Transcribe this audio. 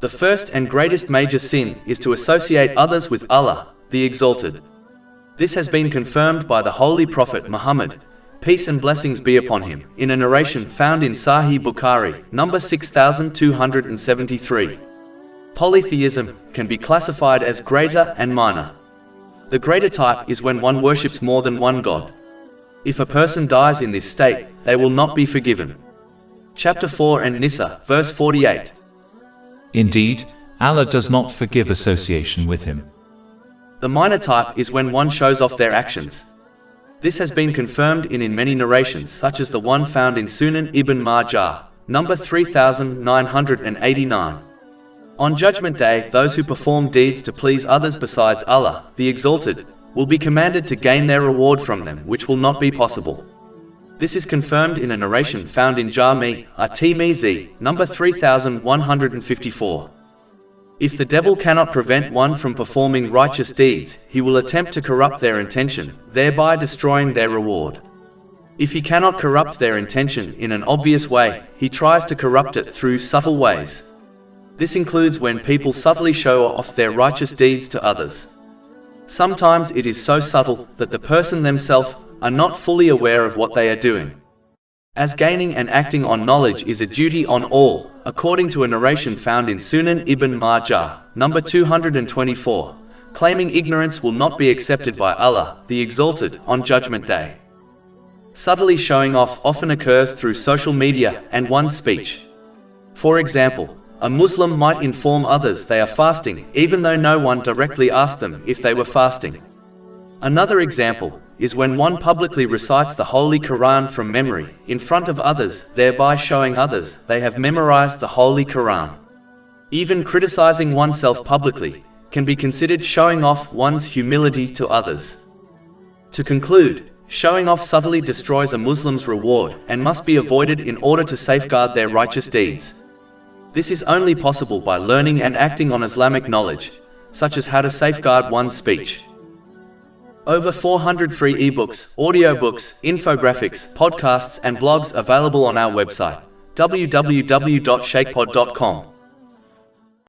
The first and greatest major sin is to associate others with Allah, the Exalted. This has been confirmed by the Holy Prophet Muhammad, peace and blessings be upon him, in a narration found in Sahih Bukhari, number 6273. Polytheism can be classified as greater and minor. The greater type is when one worships more than one god. If a person dies in this state, they will not be forgiven. Chapter 4 and Nisa, verse 48. Indeed, Allah does not forgive association with him. The minor type is when one shows off their actions. This has been confirmed in many narrations, such as the one found in Sunan Ibn Majah, number 3989. On Judgment Day, those who perform deeds to please others besides Allah, the Exalted, will be commanded to gain their reward from them, which will not be possible. This is confirmed in a narration found in Jami' at-Tirmidhi, number 3154. If the devil cannot prevent one from performing righteous deeds, he will attempt to corrupt their intention, thereby destroying their reward. If he cannot corrupt their intention in an obvious way, he tries to corrupt it through subtle ways. This includes when people subtly show off their righteous deeds to others. Sometimes it is so subtle that the person themselves are not fully aware of what they are doing. As gaining and acting on knowledge is a duty on all, according to a narration found in Sunan Ibn Majah, number 224, claiming ignorance will not be accepted by Allah, the Exalted, on Judgment Day. Subtly showing off often occurs through social media and one's speech. For example, a Muslim might inform others they are fasting, even though no one directly asked them if they were fasting. Another example is when one publicly recites the Holy Quran from memory in front of others, thereby showing others they have memorized the Holy Quran. Even criticizing oneself publicly can be considered showing off one's humility to others. To conclude, showing off subtly destroys a Muslim's reward and must be avoided in order to safeguard their righteous deeds. This is only possible by learning and acting on Islamic knowledge, such as how to safeguard one's speech. Over 400 free ebooks, audiobooks, infographics, podcasts and blogs available on our website, www.shaykhpod.com.